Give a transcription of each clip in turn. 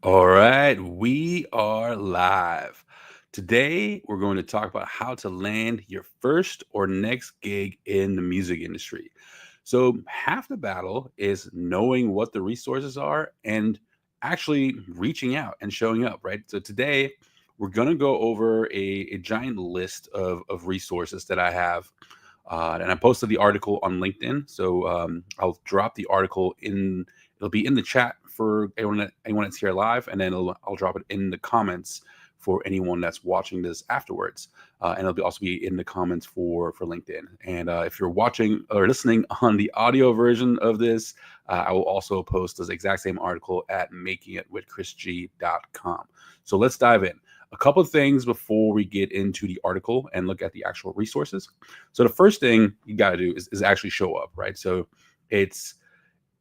All right, we are live. Today, we're going to talk about how to land your first or next gig in the music industry. So, half the battle is knowing what the resources are and actually reaching out and showing up, right? So, today, we're going to go over a giant list of resources that I have. And I posted the article on LinkedIn. So, I'll drop the article in, it'll be in the chat for anyone that's here live, and then I'll drop it in the comments for anyone that's watching this afterwards. And also be in the comments for LinkedIn. And if you're watching or listening on the audio version of this, I will also post this exact same article at makingitwithchrisg.com. So let's dive in. A couple of things before we get into the article and look at the actual resources. So the first thing you got to do is actually show up, right? So it's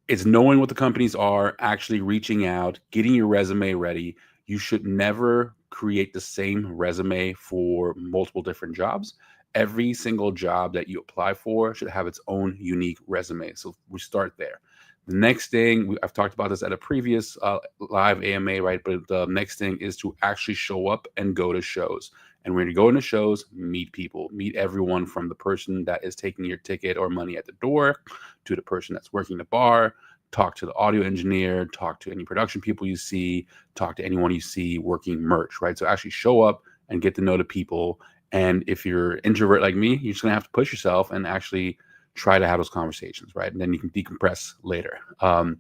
it's knowing what the companies are, actually reaching out, getting your resume ready. You should never create the same resume for multiple different jobs. Every single job that you apply for should have its own unique resume. So we start there. The next thing, I've talked about this at a previous live AMA, right? But the next thing is to actually show up and go to shows. And when you go into shows, meet people, meet everyone from the person that is taking your ticket or money at the door to the person that's working the bar, talk to the audio engineer, talk to any production people you see, talk to anyone you see working merch, right? So actually show up and get to know the people. And if you're introvert like me, you're just gonna have to push yourself and actually try to have those conversations, right? And then you can decompress later. So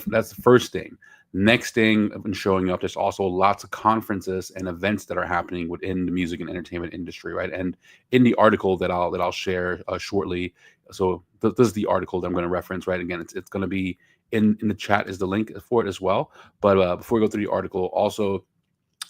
that's the first thing. Next thing in showing up, there's also lots of conferences and events that are happening within the music and entertainment industry, right? And in the article that I'll share shortly, so this is the article that I'm going to reference, right? Again, it's going to be in the chat is the link for it as well. But before we go through the article, also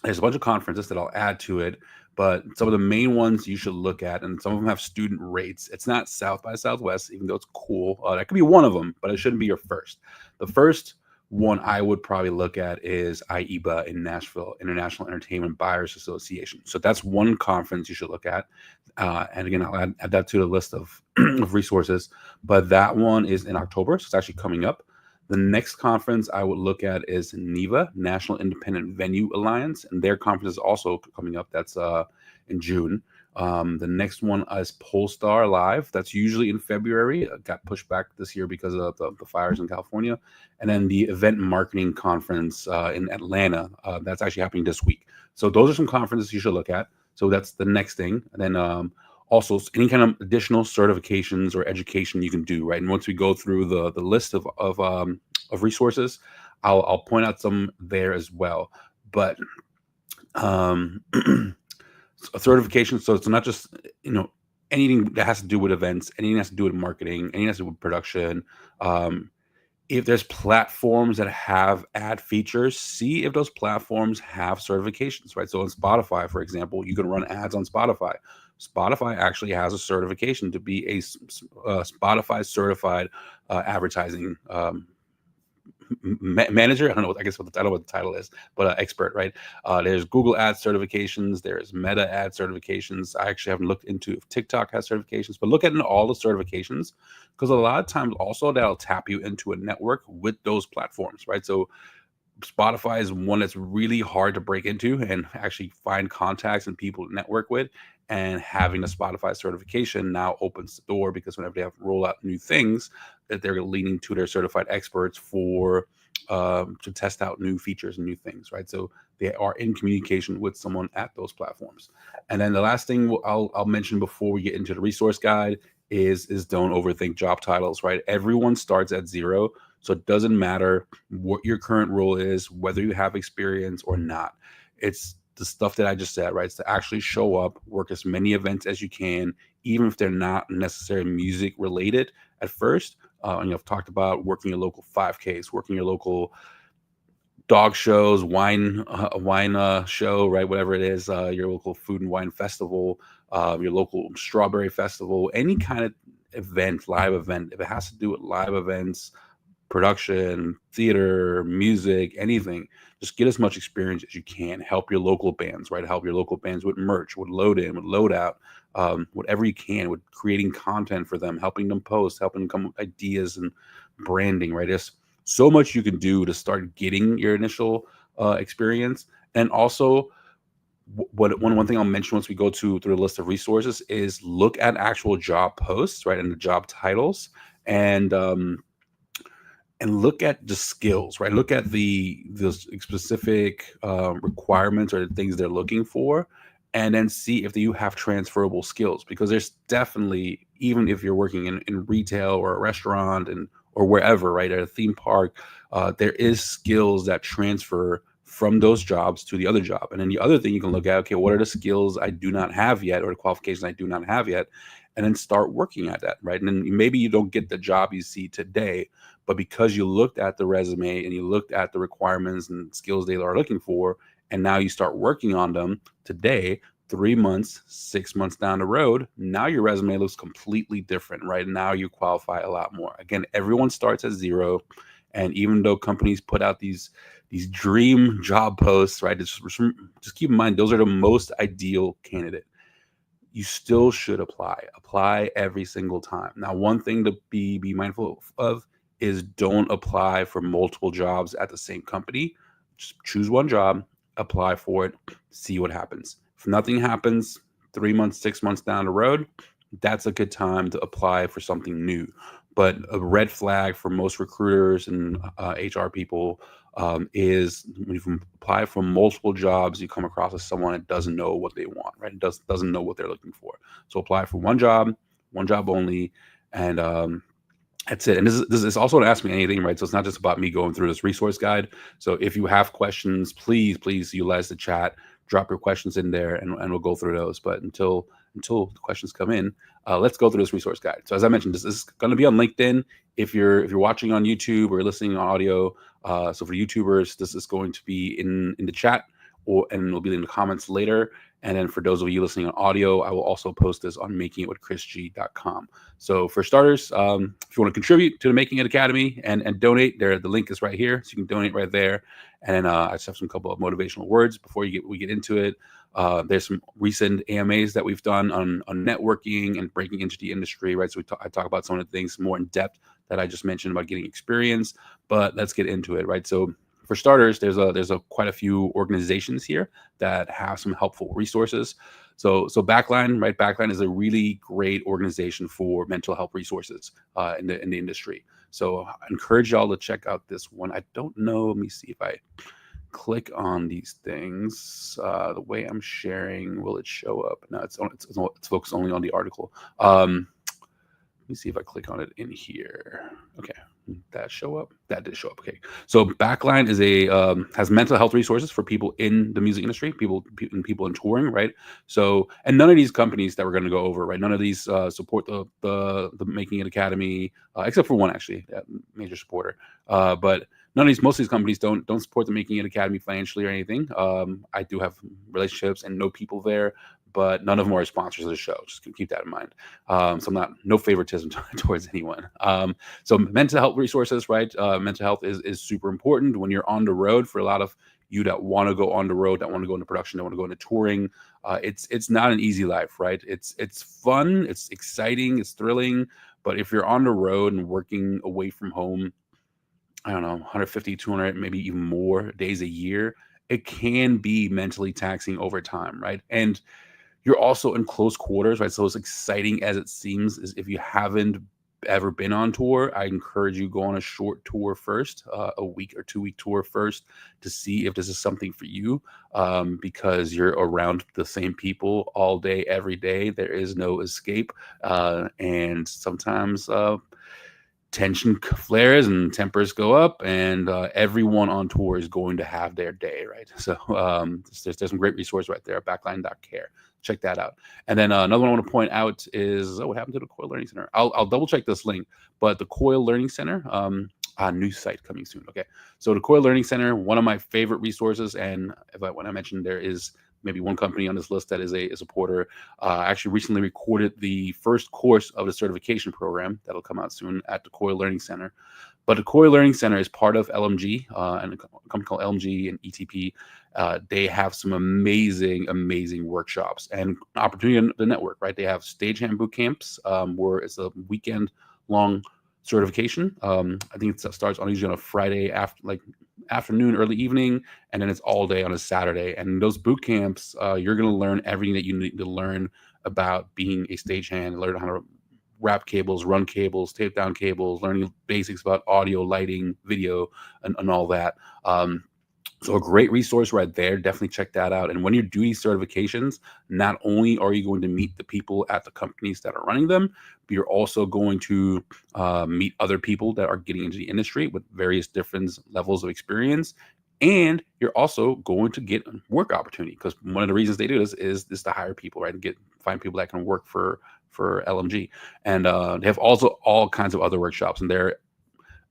there's a bunch of conferences that I'll add to it, but some of the main ones you should look at, and some of them have student rates. It's not South by Southwest, even though it's cool. That could be one of them, but it shouldn't be your first. The first one I would probably look at is IEBA in Nashville, International Entertainment Buyers Association. So that's one conference you should look at. And again, I'll add that to the list of, of resources. But that one is in October, so it's actually coming up. The next conference I would look at is NIVA, National Independent Venue Alliance, and their conference is also coming up. That's in June. The next one is Polestar Live. That's usually in February. It got pushed back this year because of the fires in California. And then the Event Marketing Conference in Atlanta. That's actually happening this week. So those are some conferences you should look at. So that's the next thing. And then also any kind of additional certifications or education you can do, right? And once we go through the list of resources, I'll point out some there as well. But um, a certification, so it's not just anything that has to do with events, anything that has to do with marketing, anything that has to do with production. If there's platforms that have ad features, see if those platforms have certifications, right? So on Spotify, for example, you can run ads on Spotify. Spotify actually has a certification to be a Spotify certified advertising manager. I don't know. I guess what the title is, but expert, right? There's Google Ads certifications. There's Meta Ad certifications. I actually haven't looked into if TikTok has certifications, but look at all the certifications because a lot of times also that'll tap you into a network with those platforms, right? So Spotify is one that's really hard to break into and actually find contacts and people to network with. And having a Spotify certification now opens the door because whenever they have to roll out new things, that they're leaning to their certified experts for to test out new features and new things, right? So they are in communication with someone at those platforms. And then the last thing I'll mention before we get into the resource guide is don't overthink job titles, right? Everyone starts at zero. So it doesn't matter what your current role is, whether you have experience or not. It's the stuff that I just said, right? It's to actually show up, work as many events as you can, even if they're not necessarily music related at first. I've talked about working your local 5Ks, working your local dog shows, wine show, right? Whatever it is, your local food and wine festival, your local strawberry festival, any kind of event, live event. If it has to do with live events, production, theater, music, anything. Just get as much experience as you can. Help your local bands, right? Help your local bands with merch, with load in, with load out, whatever you can, with creating content for them, helping them post, helping them come up with ideas and branding, right? There's so much you can do to start getting your initial experience. And also, one thing I'll mention once we go to through the list of resources is look at actual job posts, right, and the job titles, and look at the skills, right? Look at the specific requirements or the things they're looking for, and then see if you have transferable skills. Because there's definitely, even if you're working in retail or a restaurant and or wherever, right, at a theme park, there is skills that transfer from those jobs to the other job. And then the other thing you can look at, okay, what are the skills I do not have yet, or the qualifications I do not have yet, and then start working at that, right? And then maybe you don't get the job you see today, but because you looked at the resume and you looked at the requirements and skills they are looking for, and now you start working on them today, 3 months, 6 months down the road, now your resume looks completely different, right? Now you qualify a lot more. Again, everyone starts at zero. And even though companies put out these dream job posts, right? Just keep in mind, those are the most ideal candidate. You still should apply every single time. Now, one thing to be mindful of is don't apply for multiple jobs at the same company. Just choose one job, apply for it, see what happens. If nothing happens 3 months, 6 months down the road, that's a good time to apply for something new. But a red flag for most recruiters and HR people is when you apply for multiple jobs, you come across as someone that doesn't know what they want, right? Doesn't know what they're looking for. So apply for one job only, and that's it. And this is also an Ask Me Anything, right? So it's not just about me going through this resource guide. So if you have questions, please utilize the chat, drop your questions in there, and we'll go through those. But until the questions come in, let's go through this resource guide. So as I mentioned, this is going to be on LinkedIn. If you're watching on YouTube or listening on audio, so for YouTubers, this is going to be in the chat, and it'll be in the comments later. And then for those of you listening on audio, I will also post this on makingitwithchrisg.com. So for starters, if you want to contribute to the Making It Academy and donate, the link is right here. So you can donate right there. And then I just have some couple of motivational words before we get into it. There's some recent AMAs that we've done on networking and breaking into the industry, right? So I talk about some of the things more in depth that I just mentioned about getting experience, but let's get into it, right? So for starters, there's quite a few organizations here that have some helpful resources. So Backline, right? Backline is a really great organization for mental health resources in the industry. So I encourage y'all to check out this one. I don't know. Let me see if I click on these things. The way I'm sharing, will it show up? No, it's focused only on the article. Let me see if I click on it in here. Okay, that show up? That did show up. Okay, so Backline is has mental health resources for people in the music industry, people in touring, right? So, and none of these companies that we're going to go over, right? None of these support the Making It Academy, except for one actually, major supporter. But most of these companies don't support the Making It Academy financially or anything. I do have relationships and know people there, but none of them are sponsors of the show. Just keep that in mind. So no favoritism towards anyone. So mental health resources, right? Mental health is super important when you're on the road. For a lot of you that want to go on the road, that want to go into production, that want to go into touring, it's not an easy life, right? It's fun, it's exciting, it's thrilling, but if you're on the road and working away from home, I don't know, 150, 200, maybe even more days a year, it can be mentally taxing over time, right? And you're also in close quarters, right? So as exciting as it seems, is if you haven't ever been on tour, I encourage you go on a short tour first, a week or 2 week tour first, to see if this is something for you, because you're around the same people all day, every day. There is no escape, and sometimes tension flares and tempers go up, and everyone on tour is going to have their day, right? So there's some great resources right there, backline.care. Check that out. And then another one I want to point out is, what happened to the Coil Learning Center? I'll double check this link, but the Coil Learning Center, a new site coming soon. Okay, so the Coil Learning Center, one of my favorite resources, and when I mentioned there is maybe one company on this list that is a supporter. I actually recently recorded the first course of the certification program that'll come out soon at the Coil Learning Center. But the Coil Learning Center is part of LMG, and a company called LMG and ETP. They have some amazing workshops and opportunity to network, right? They have stagehand boot camps, where it's a weekend long certification. I think it starts usually on a Friday after, like afternoon, early evening, and then it's all day on a Saturday. And those boot camps, you're going to learn everything that you need to learn about being a stagehand, learn how to wrap cables, run cables, tape down cables, learning basics about audio, lighting, video, and all that. So a great resource right there. Definitely check that out. And when you do these certifications, not only are you going to meet the people at the companies that are running them, but you're also going to meet other people that are getting into the industry with various different levels of experience. And you're also going to get work opportunity, because one of the reasons they do this is to hire people, right? And find people that can work for LMG. And they have also all kinds of other workshops, and they're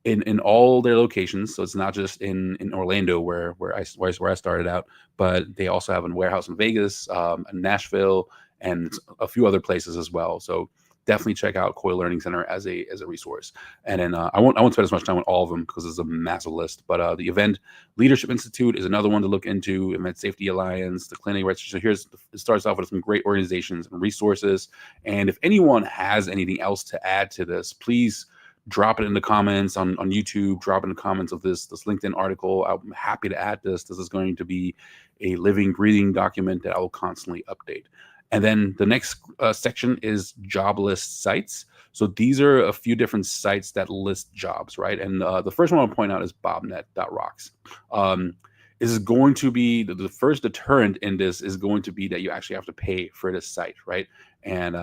in all their locations. So it's not just in Orlando where I started out, but they also have a warehouse in Vegas, in Nashville, and a few other places as well. So definitely check out Coil Learning Center as a resource. And then I won't spend as much time on all of them because it's a massive list. But the Event Leadership Institute is another one to look into. Event Safety Alliance, the Clinic, right? So it starts off with some great organizations and resources. And if anyone has anything else to add to this, please drop it in the comments on YouTube, drop it in the comments of this LinkedIn article. I'm happy to add this. This is going to be a living, breathing document that I will constantly update. And then the next section is job list sites. So these are a few different sites that list jobs, right? And the first one I'll point out is bobnet.rocks. This is going to be the first deterrent in this is going to be that you actually have to pay for this site, right? And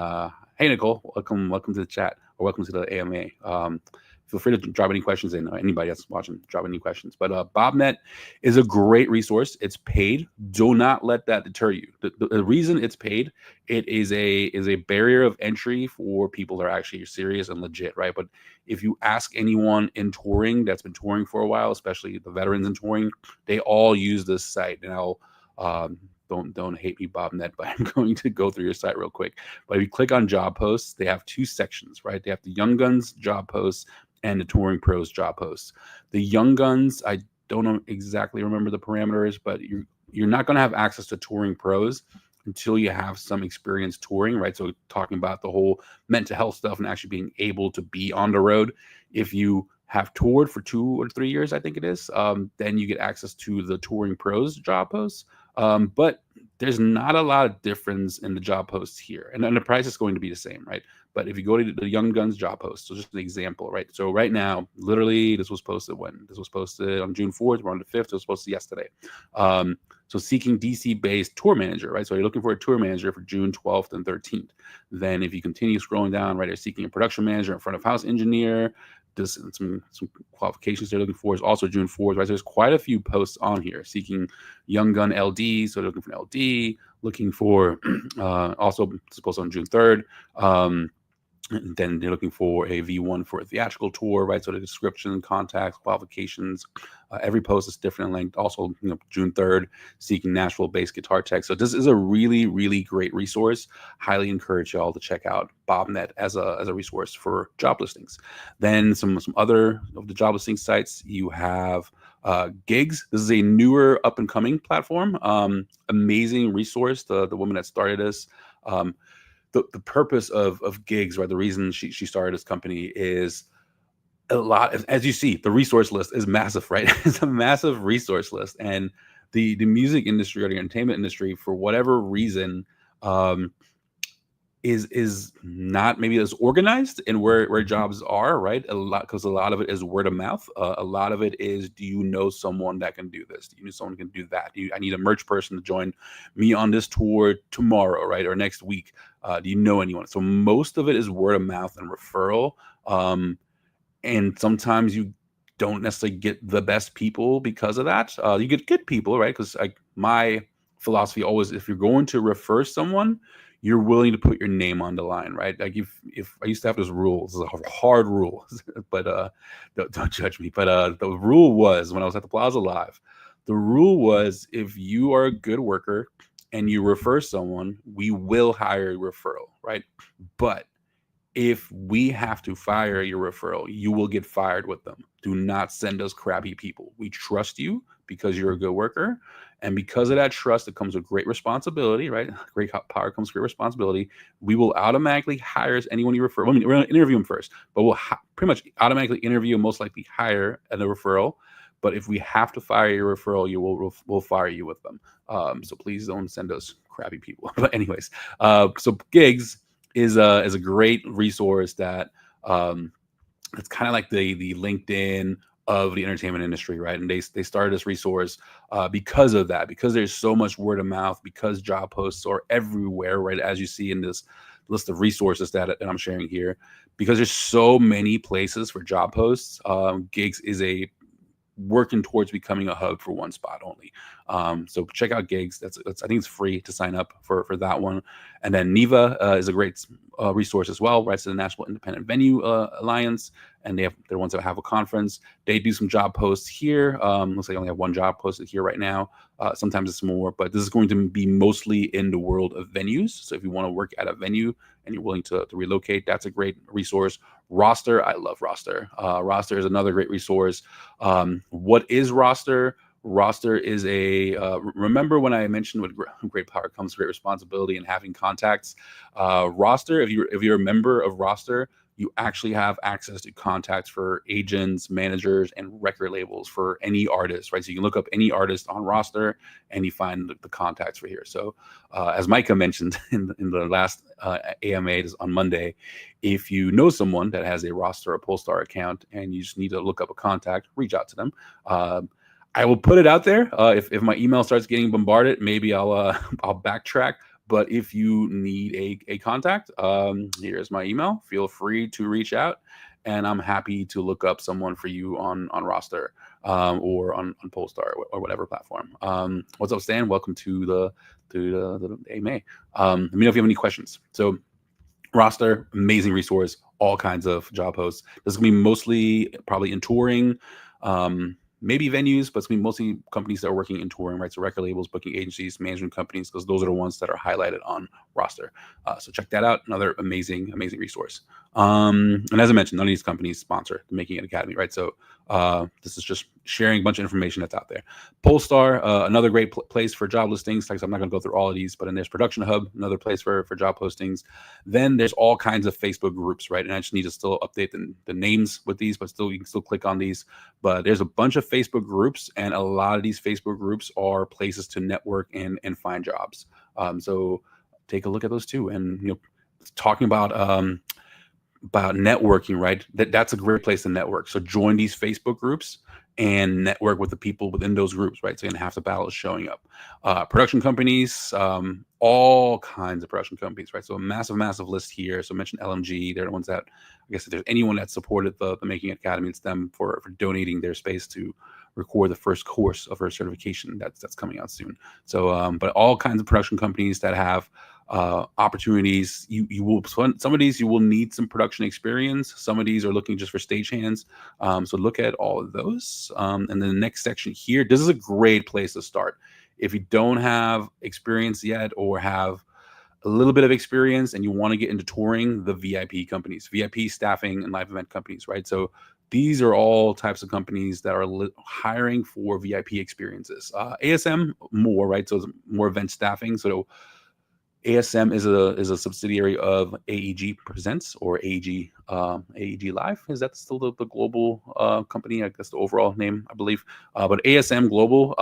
hey, Nicole, welcome to the chat, or welcome to the AMA. Feel free to drop any questions in. Anybody that's watching, drop any questions. But Bobnet is a great resource. It's paid. Do not let that deter you. The reason it's paid, it is a barrier of entry for people that are actually serious and legit, right? But if you ask anyone in touring that's been touring for a while, especially the veterans in touring, they all use this site. And I'll don't hate me, Bobnet, but I'm going to go through your site real quick. But if you click on job posts, they have two sections, right? They have the Young Guns job posts and the Touring Pros job posts. The Young Guns, I don't know exactly remember the parameters, but you're not going to have access to Touring Pros until you have some experience touring, right? So talking about the whole mental health stuff and actually being able to be on the road. If you have toured for 2 or 3 years, I think it is, then you get access to the Touring Pros job posts. But there's not a lot of difference in the job posts here. And then the price is going to be the same, right? But if you go to the Young Guns job post, so just an example, right? So right now, literally, this was posted when? This was posted on June 4th. We're on the 5th. It was posted yesterday. So seeking DC-based tour manager, right? So you're looking for a tour manager for June 12th and 13th. Then if you continue scrolling down, right, you're seeking a production manager and front of house engineer. Just some qualifications they're looking for is also June 4th, right? So there's quite a few posts on here seeking Young Gun LD. So they're looking for an LD, looking for also supposed on June 3rd. And then they're looking for a V1 for a theatrical tour, right? So the description, contacts, qualifications, every post is different in length. Also, June 3rd, seeking Nashville bass guitar tech. So this is a really, really great resource. Highly encourage y'all to check out Bobnet as a resource for job listings. Then some other of the job listing sites, you have Gigs. This is a newer up and coming platform. Amazing resource. The woman that started this. The purpose of Gigs, right? The reason she started this company is a lot. As you see, the resource list is massive, right? It's a massive resource list, and the music industry or the entertainment industry, for whatever reason, is not maybe as organized in where jobs are, right? Because a lot of it is word of mouth. A lot of it is, do you know someone that can do this? Do you know someone who can do that? I need a merch person to join me on this tour tomorrow, right? Or next week. Do you know anyone? So most of it is word of mouth and referral. And sometimes you don't necessarily get the best people because of that. You get good people, right? Because my philosophy always, if you're going to refer someone, you're willing to put your name on the line, right? Like if I used to have this rule, this is a hard rule, but don't judge me. But the rule was, when I was at the Plaza Live, the rule was, if you are a good worker and you refer someone, we will hire a referral, right? But if we have to fire your referral, you will get fired with them. Do not send us crappy people. We trust you because you're a good worker. And because of that trust, it comes with great responsibility, right? Great power comes great responsibility. We will automatically hire anyone you refer. I mean, we're going to interview them first, but we'll pretty much automatically interview and most likely hire a referral. but if we have to fire your referral, we'll fire you with them. So please don't send us crappy people. But anyways, so gigs is a great resource that it's kind of like the LinkedIn of the entertainment industry, right? And they started this resource because of that, because there's so much word of mouth, because job posts are everywhere, right? As you see in this list of resources that I'm sharing here, because there's so many places for job posts. Gigs is a working towards becoming a hub for one spot only. So check out Gigs. That's I think it's free to sign up for that one. And then Neva is a great resource as well, right? So the National Independent Venue Alliance, and they're the ones that have a conference. They do some job posts here. Looks like I only have one job posted here right now. Sometimes it's more, but this is going to be mostly in the world of venues. So if you want to work at a venue and you're willing to relocate, that's a great resource. Roster, I love Roster. Roster is another great resource. What is Roster? Roster is a remember when I mentioned with great power comes great responsibility and having contacts. Roster, if you're a member of Roster, you actually have access to contacts for agents, managers, and record labels for any artist, right? So you can look up any artist on Roster and you find the contacts for here. So as Micah mentioned in the last AMA on Monday, if you know someone that has a Roster or Polestar account and you just need to look up a contact, reach out to them. I will put it out there. If my email starts getting bombarded, maybe I'll backtrack. But if you need a contact, here's my email. Feel free to reach out, and I'm happy to look up someone for you on Roster or on Polestar or whatever platform. What's up, Stan? Welcome to the AMA. Let me know if you have any questions. So Roster, amazing resource, all kinds of job posts. This is gonna be mostly probably in touring. Maybe venues, but it's going to be mostly companies that are working in touring, right? So record labels, booking agencies, management companies, because those are the ones that are highlighted on Roster. So check that out. Another amazing resource. And as I mentioned, none of these companies sponsor the Making It Academy, right? So this is just sharing a bunch of information that's out there. Polestar, another great place for job listings. Like, I'm not going to go through all of these, but then there's Production Hub, another place for job postings. Then there's all kinds of Facebook groups, right? And I just need to still update the names with these, but still you can still click on these. But there's a bunch of Facebook groups, and a lot of these Facebook groups are places to network and find jobs. So take a look at those too. And talking about networking, right? That's a great place to network. So join these Facebook groups and network with the people within those groups, right? So you're gonna have to battle showing up. Production companies, all kinds of production companies, right? So a massive list here. So I mentioned LMG. They're the ones that, I guess, if there's anyone that supported the Making It Academy, it's them for donating their space to record the first course of her certification that's coming out soon. So, but all kinds of production companies that have opportunities. You will, some of these you will need some production experience. Some of these are looking just for stagehands. So look at all of those. And then the next section here, this is a great place to start. If you don't have experience yet or have a little bit of experience and you want to get into touring, the VIP companies, VIP staffing and live event companies, right? So these are all types of companies that are hiring for VIP experiences. ASM more, right? So it's more event staffing. So ASM is a subsidiary of AEG Presents or AEG Live. Is that still the global company? I guess the overall name, I believe. But ASM Global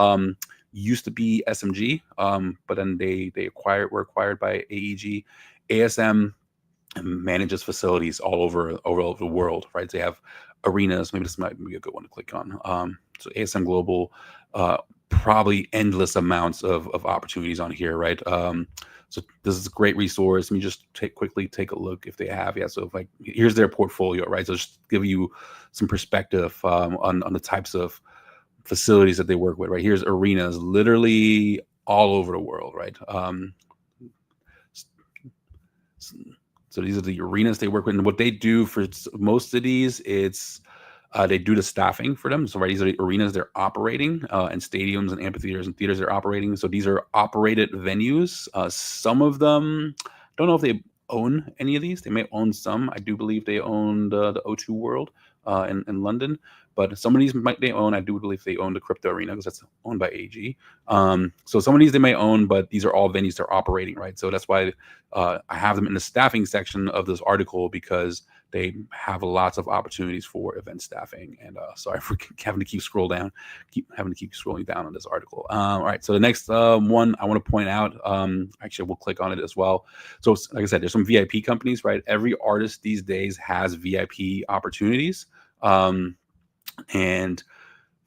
used to be SMG, but then they were acquired by AEG. ASM manages facilities all over the world, right? They have arenas. Maybe this might be a good one to click on. So ASM Global, probably endless amounts of opportunities on here, right? So this is a great resource. Let me just quickly take a look if they have. Yeah, so like here's their portfolio, right? So just give you some perspective on the types of facilities that they work with, right? Here's arenas literally all over the world, right? So these are the arenas they work with. And what they do for most of these, it's they do the staffing for them. So right, these are the arenas they're operating, and stadiums and amphitheaters and theaters they're operating. So these are operated venues. Some of them, don't know if they own any of these. They may own some. I do believe they own the O2 World in London. But some of these might they own. I do believe they own the Crypto Arena because that's owned by AG. So some of these they may own, but these are all venues they're operating, right? So that's why I have them in the staffing section of this article, because they have lots of opportunities for event staffing. And sorry for having to keep scrolling down on this article. All right, so the next one I want to point out, actually we'll click on it as well. So like I said, there's some VIP companies, right? Every artist these days has VIP opportunities. And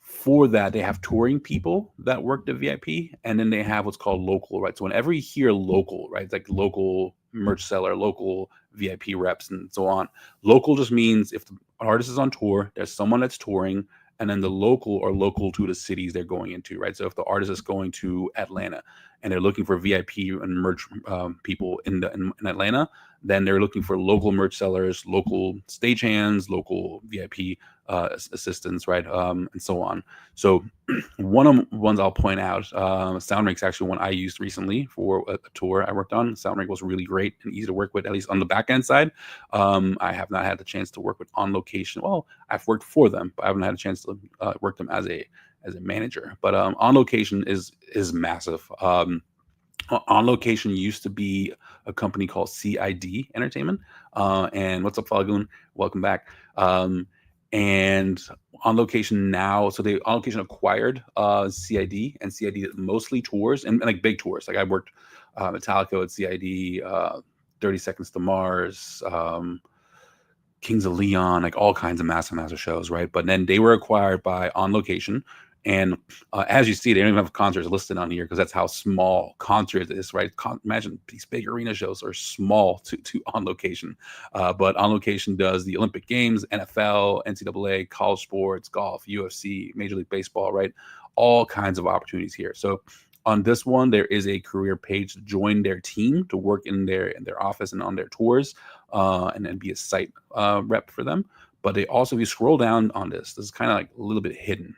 for that, they have touring people that work the VIP, and then they have what's called local, right? So whenever you hear local, right, it's like local merch seller, local VIP reps, and so on. Local just means if the artist is on tour, there's someone that's touring, and then the local are local to the cities they're going into, right? So if the artist is going to Atlanta and they're looking for VIP and merch people in Atlanta, then they're looking for local merch sellers, local stagehands, local VIP assistants, right, and so on. So one of the ones I'll point out, SoundRink's actually one I used recently for a tour I worked on. SoundRink was really great and easy to work with, at least on the back end side. I have not had the chance to work with On Location. Well, I've worked for them, but I haven't had a chance to work them as a manager. But On Location is massive. On Location used to be a company called CID Entertainment. And what's up, Falgoon? Welcome back. And On Location now, so On Location acquired CID, and CID did mostly tours and like big tours. Like I worked Metallica at CID, 30 Seconds to Mars, Kings of Leon, like all kinds of massive shows, right? But then they were acquired by On Location. And as you see, they don't even have concerts listed on here because that's how small concerts is, right? Imagine these big arena shows are small to On Location. But On Location does the Olympic Games, NFL, NCAA, college sports, golf, UFC, Major League Baseball, right? All kinds of opportunities here. So on this one, there is a career page to join their team to work in their office and on their tours, and then be a site rep for them. But they also, if you scroll down on this is kind of like a little bit hidden.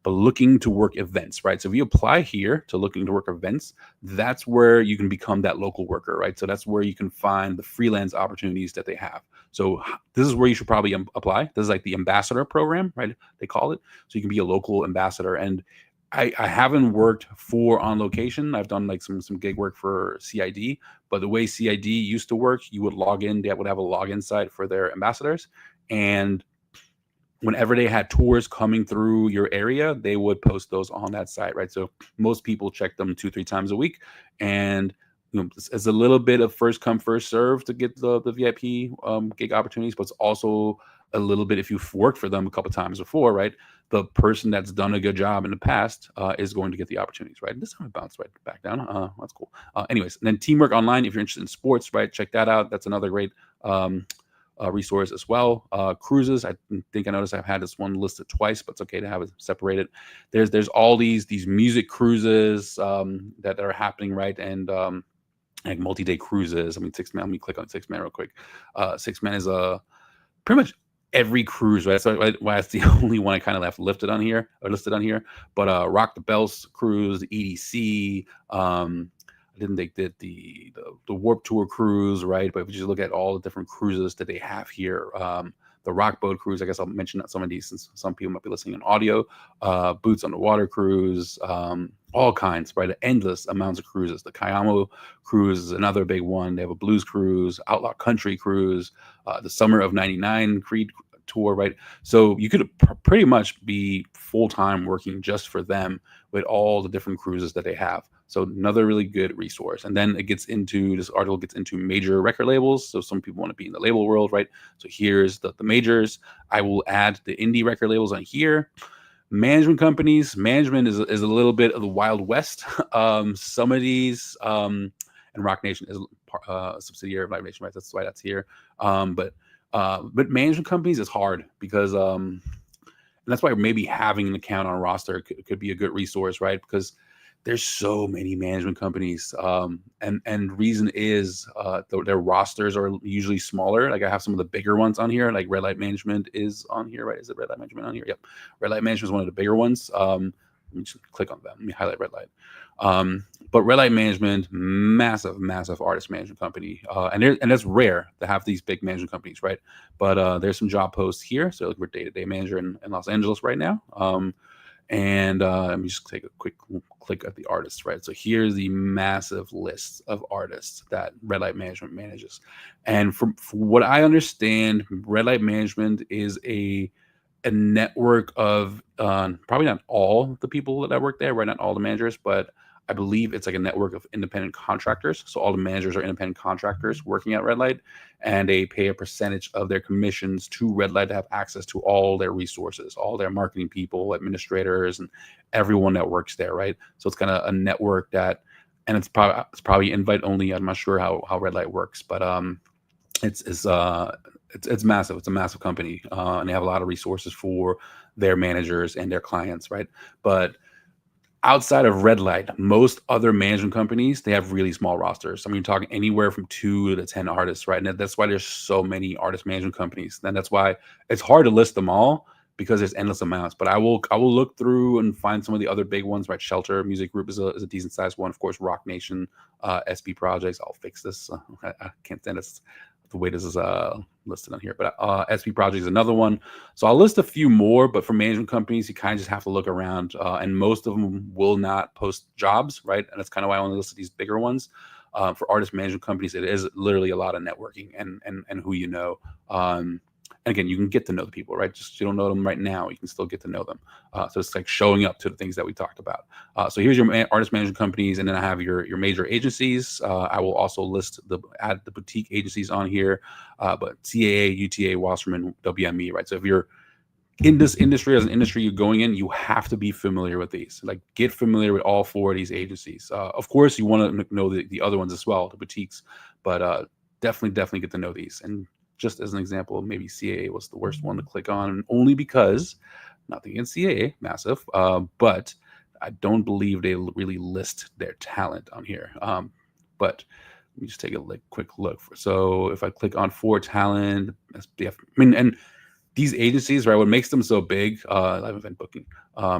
But looking to work events, right? So if you apply here to looking to work events, that's where you can become that local worker, right? So that's where you can find the freelance opportunities that they have. So this is where you should probably apply. This is like the ambassador program, right? They call it. So you can be a local ambassador. And I haven't worked for On Location. I've done like some gig work for CID, but the way CID used to work, you would log in. They would have a login site for their ambassadors, and whenever they had tours coming through your area, they would post those on that site, right? So most people check them 2-3 times a week, and it's a little bit of first come first serve to get the VIP gig opportunities, but it's also a little bit if you've worked for them a couple times before, right? The person that's done a good job in the past is going to get the opportunities, right? This time I bounced right back down. That's cool. Anyways, and then Teamwork Online, if you're interested in sports, right? Check that out. That's another great resource as well. Cruises, I think I noticed I've had this one listed twice, but it's okay to have it separated. There's all these music cruises that are happening, right? And like multi-day cruises. I mean, 6 Man. Let me click on 6 Man real quick. 6 Man is pretty much every cruise, right? So why that's the only one I kind of left listed on here. But Rock the Bells cruise, EDC. I didn't think that the Warp Tour cruise, right? But if you just look at all the different cruises that they have here, the Rock Boat cruise, I guess I'll mention some of these since some people might be listening in audio. Boots on the Water cruise, all kinds, right? Endless amounts of cruises. The Kayamo cruise is another big one. They have a blues cruise, Outlaw Country cruise, the Summer of '99 Creed tour, right? So you could pretty much be full-time working just for them with all the different cruises that they have. So another really good resource. And then this article gets into major record labels. So some people want to be in the label world, right? So here's the majors. I will add the indie record labels on here. Management companies. Management is a little bit of the Wild West. Some of these, and Rock Nation is a subsidiary of Live Nation, right? That's why that's here. But management companies is hard because, and that's why maybe having an account on a roster could be a good resource, right? Because there's so many management companies, and reason is their rosters are usually smaller. Like I have some of the bigger ones on here, like Red Light Management is on here, right? Is it Red Light Management on here? Yep, Red Light Management is one of the bigger ones. Let me just click on that. Let me highlight Red Light. But Red Light Management, massive artist management company, and that's rare to have these big management companies, right? But there's some job posts here. So we're day-to-day manager in Los Angeles right now. And let me just take a quick click at the artists, right? So here's the massive list of artists that Red Light Management manages. And from what I understand, Red Light Management is a network of probably not all the people that work there, right? Not all the managers, but I believe it's like a network of independent contractors. So all the managers are independent contractors working at Red Light, and they pay a percentage of their commissions to Red Light to have access to all their resources, all their marketing people, administrators, and everyone that works there, right? So it's kind of a network that, and it's probably invite only. I'm not sure how Red Light works, but it's it's uh it's massive. It's a massive company, and they have a lot of resources for their managers and their clients, right? But outside of Red Light, most other management companies, they have really small rosters. I mean, you're talking anywhere from 2 to 10 artists, right? And that's why there's so many artist management companies. And that's why it's hard to list them all because there's endless amounts. But I will look through and find some of the other big ones, right? Shelter Music Group is a decent sized one. Of course, Rock Nation, SB Projects. I'll fix this. I can't stand this the way this is listed on here. But SB Project is another one. So I'll list a few more, but for management companies, you kind of just have to look around, and most of them will not post jobs, right? And that's kind of why I only listed these bigger ones. For artist management companies, it is literally a lot of networking and who you know. And again, you can get to know the people, right? Just you don't know them right now, you can still get to know them. So it's like showing up to the things that we talked about. So here's your artist management companies, and then I have your major agencies. I will also add the boutique agencies on here, but CAA, UTA, Wasserman, WME, right? So if you're in this industry, as an industry you're going in, you have to be familiar with these. Like, get familiar with all 4 of these agencies. Of course, you want to know the other ones as well, the boutiques, but definitely get to know these. And just as an example, maybe CAA was the worst one to click on, only because, nothing against CAA, massive, but I don't believe they really list their talent on here. But let me just take a quick look. So if I click on for talent, SBF, I mean, and these agencies, right? What makes them so big, live event booking,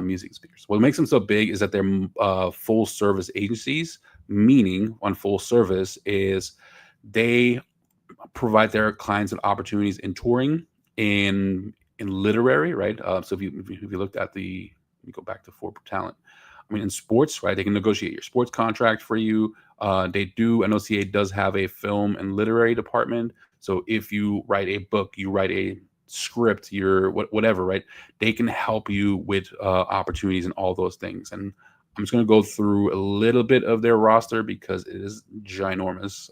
music speakers. What makes them so big is that they're full service agencies. Meaning, on full service is they provide their clients with opportunities in touring, in literary, right? So if you looked at you go back to for talent. I mean, in sports, right? They can negotiate your sports contract for you. They do. NOCA does have a film and literary department. So if you write a book, you write a script, your whatever, right? They can help you with opportunities and all those things. And I'm just going to go through a little bit of their roster because it is ginormous.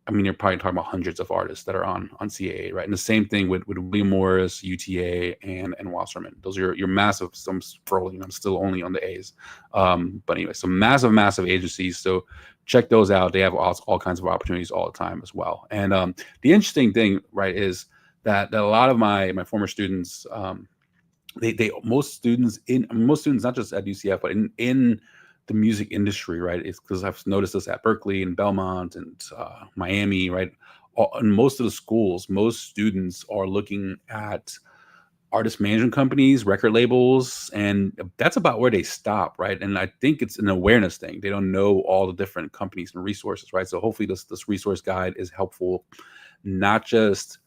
I mean, you're probably talking about hundreds of artists that are on CAA, right? And the same thing with William Morris, UTA, and Wasserman. Those are your massive. Some scrolling. I'm still only on the A's, but anyway, some massive agencies. So check those out. They have all kinds of opportunities all the time as well. And the interesting thing, right, is that a lot of my former students, most students, not just at UCF, but in the music industry, right? It's because I've noticed this at Berkeley and Belmont and Miami, right? In most of the schools, most students are looking at artist management companies, record labels, and that's about where they stop, right? And I think it's an awareness thing. They don't know all the different companies and resources, right? So hopefully this resource guide is helpful, not just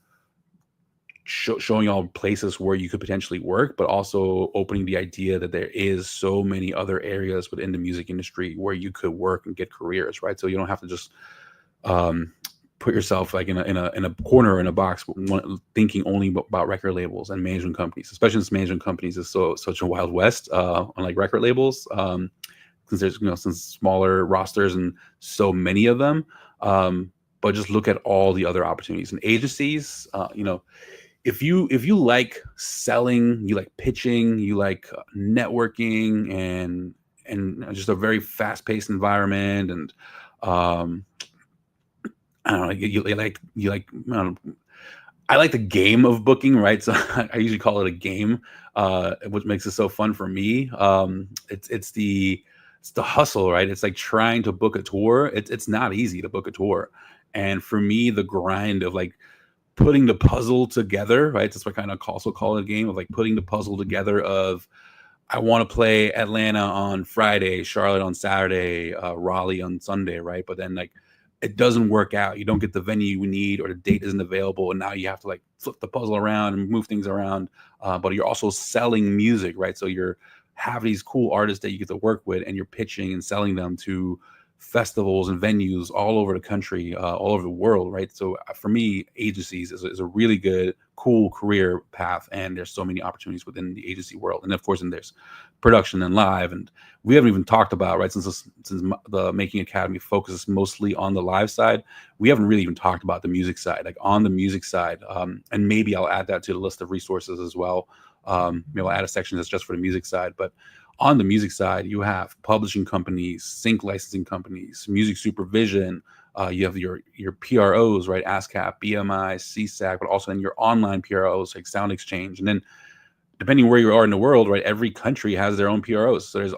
showing y'all places where you could potentially work, but also opening the idea that there is so many other areas within the music industry where you could work and get careers, right? So you don't have to just put yourself like in a corner, in a box, thinking only about record labels and management companies, especially since management companies is such a wild west, unlike record labels, since there's some smaller rosters and so many of them. But just look at all the other opportunities and agencies. If you like selling, you like pitching, you like networking, and just a very fast paced environment, and I don't know, you like I don't know, I like the game of booking, right? So I usually call it a game, which makes it so fun for me. It's the hustle, right? It's like trying to book a tour. It's not easy to book a tour, and for me, the grind of like putting the puzzle together, right? That's what I kind of also call it a game of like putting the puzzle together of, I want to play Atlanta on Friday, Charlotte on Saturday, Raleigh on Sunday, right? But then like it doesn't work out. You don't get the venue you need, or the date isn't available, and now you have to like flip the puzzle around and move things around. But you're also selling music, right? So you're have these cool artists that you get to work with, and you're pitching and selling them to festivals and venues all over the country, all over the world, right? So for me, agencies is a really good, cool career path, and there's so many opportunities within the agency world. And of course, then there's production and live, and we haven't even talked about, right, the Making Academy focuses mostly on the live side. We haven't really even talked about the music side, like on the music side, and maybe I'll add that to the list of resources as well. Maybe I'll add a section that's just for the music side, but on the music side, you have publishing companies, sync licensing companies, music supervision. You have your PROs, right? ASCAP, BMI, CSAC, but also in your online PROs like Sound Exchange. And then depending where you are in the world, right? Every country has their own PROs. So there's,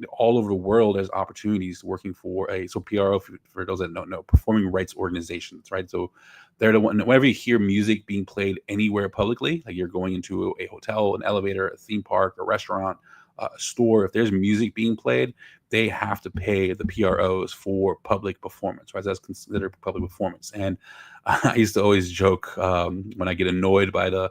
all over the world, there's opportunities working for so PRO, for those that don't know, performing rights organizations, right? So they're the one, whenever you hear music being played anywhere publicly, like you're going into a hotel, an elevator, a theme park, a restaurant, a store, if there's music being played, they have to pay the PROs for public performance, right? That's considered public performance. And I used to always joke when I get annoyed by the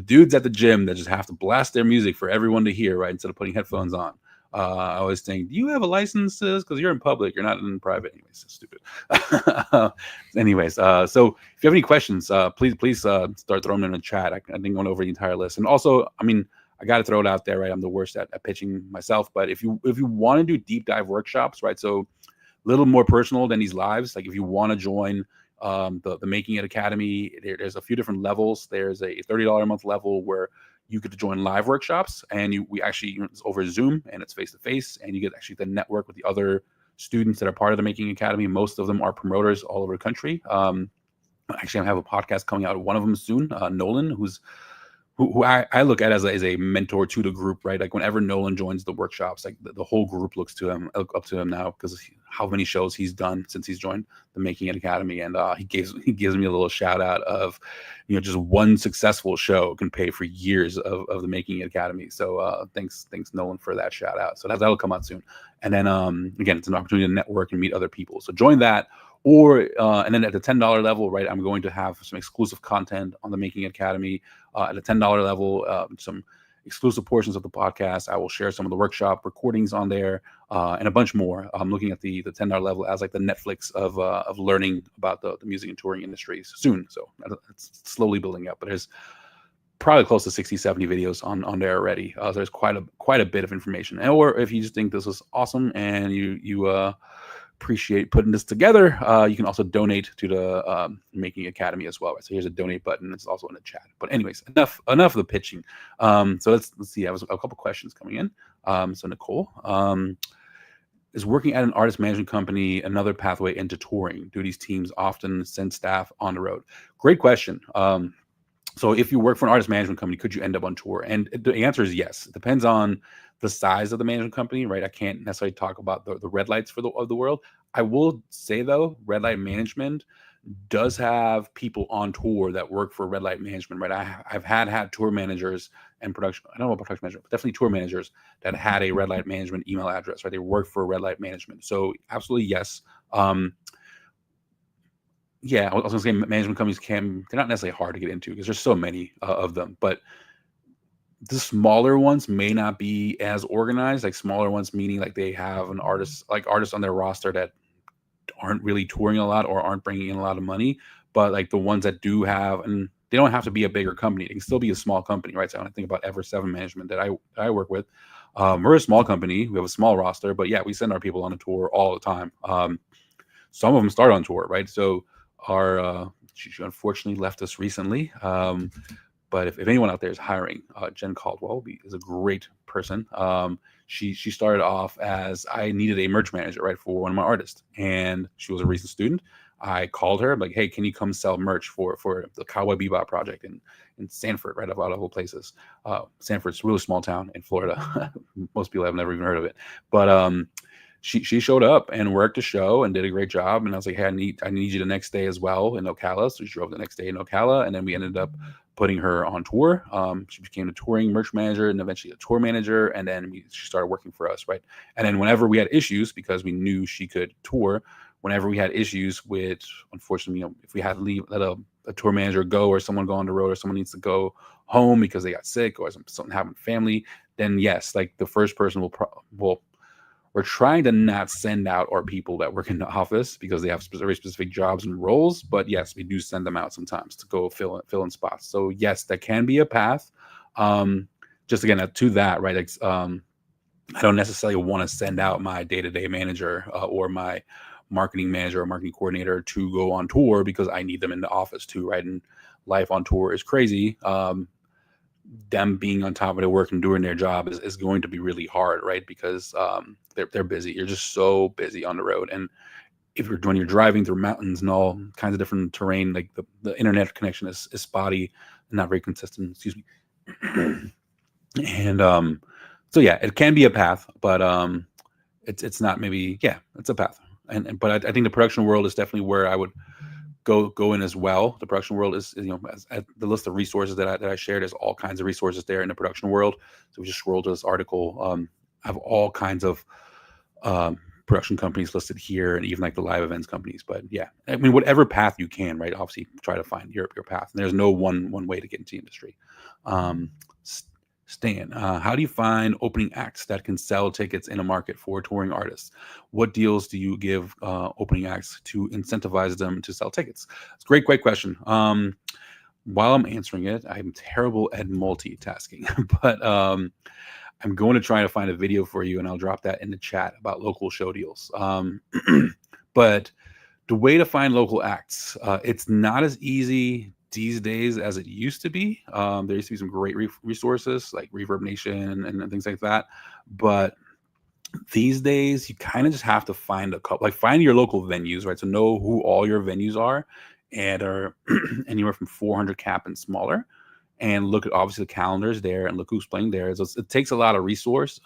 dudes at the gym that just have to blast their music for everyone to hear, right? Instead of putting headphones on. I always think, do you have a license to this? Because you're in public, you're not in private. Anyways, so stupid. Anyways, so if you have any questions, please start throwing them in the chat. I think going over the entire list. And also, I mean, I got to throw it out there, right? I'm the worst at pitching myself, but if you want to do deep dive workshops, right? So a little more personal than these lives. Like if you want to join the Making It Academy, there's a few different levels. There's a $30 a month level where you get to join live workshops, and we actually, it's over Zoom and it's face to face, and you get actually to network with the other students that are part of the Making Academy. Most of them are promoters all over the country. Actually, I have a podcast coming out. One of them soon, Nolan, who I look at as a mentor to the group, right? Like whenever Nolan joins the workshops, like the whole group looks up to him now, because how many shows he's done since he's joined the Making It Academy. And he gives me a little shout out of, just one successful show can pay for years of the Making It Academy. So thanks Nolan for that shout out. So that'll come out soon. And then again, it's an opportunity to network and meet other people. So join that. Or and then at the $10 level, right, I'm going to have some exclusive content on the Making It Academy. At the $10 level, some exclusive portions of the podcast. I will share some of the workshop recordings on there, and a bunch more. I'm looking at the $10 level as like the Netflix of learning about the music and touring industries soon. So it's slowly building up, but there's probably close to 60, 70 videos on there already. There's quite a bit of information. Or if you just think this is awesome and you appreciate putting this together, you can also donate to the Making Academy as well. Right? So here's a donate button. It's also in the chat. But anyways, enough of the pitching. So let's see. I have a couple questions coming in. So Nicole, is working at an artist management company another pathway into touring? Do these teams often send staff on the road? Great question. So if you work for an artist management company, could you end up on tour? And the answer is yes. It depends on the size of the management company, right? I can't necessarily talk about the red lights of the world. I will say though, red light management does have people on tour that work for red light management, right? I've had tour managers and production. I don't know about production management, but definitely tour managers that had a red light management email address, right? They work for red light management. So absolutely yes. Yeah, I was gonna say management companies they're not necessarily hard to get into because there's so many of them, but the smaller ones may not be as organized. Like smaller ones, meaning like they have artists on their roster that aren't really touring a lot or aren't bringing in a lot of money, but like the ones that do have, and they don't have to be a bigger company. It can still be a small company, right? So when I think about Ever 7 Management that I work with, we're a small company. We have a small roster, but yeah, we send our people on a tour all the time. Some of them start on tour, right? So she unfortunately left us recently. But if anyone out there is hiring, Jen Caldwell is a great person. She started off as I needed a merch manager, right, for one of my artists, and she was a recent student. I called her, like, hey, can you come sell merch for the Cowboy Bebop project in Sanford, right, of all places. Sanford's a really small town in Florida. Most people have never even heard of it, but she showed up and worked the show and did a great job. And I was like, hey, I need you the next day as well in Ocala. So she drove the next day in Ocala, and then we ended up putting her on tour. She became a touring merch manager and eventually a tour manager. And then she started working for us, right? And then whenever we had issues, because we knew she could tour, whenever we had issues with, unfortunately, if we had to let a tour manager go, or someone go on the road, or someone needs to go home because they got sick, or something happened to family, then yes, like the first person will we're trying to not send out our people that work in the office because they have very specific jobs and roles. But yes, we do send them out sometimes to go fill in spots. So yes, that can be a path. Um, just again to that, right? I don't necessarily want to send out my day-to-day manager or my marketing manager or marketing coordinator to go on tour because I need them in the office too, right? And life on tour is crazy. Them being on top of their work and doing their job is going to be really hard, right? Because they're busy. You're just so busy on the road, and if when you're driving through mountains and all kinds of different terrain, like the internet connection is spotty and not very consistent. Excuse me. And so yeah, it can be a path, but it's not maybe it's a path. And but I think the production world is definitely where I would go in as well. The production world is as the list of resources that I shared. There's all kinds of resources there in the production world. So we just scroll to this article. I have all kinds of production companies listed here, and even like the live events companies. But yeah, I mean, whatever path you can, right? Obviously, try to find your path. And there's no one way to get into the industry. Stan, how do you find opening acts that can sell tickets in a market for touring artists? What deals do you give opening acts to incentivize them to sell tickets? It's a great question. While I'm answering it, I'm terrible at multitasking, but I'm going to try to find a video for you, and I'll drop that in the chat about local show deals. But the way to find local acts, it's not as easy these days as it used to be. There used to be some great resources like Reverb Nation and things like that. But these days, you kind of just have to find a couple, like find your local venues, right? So know who all your venues are and are anywhere from 400 cap and smaller. And look at obviously the calendars there and look who's playing there. So it takes a lot of research.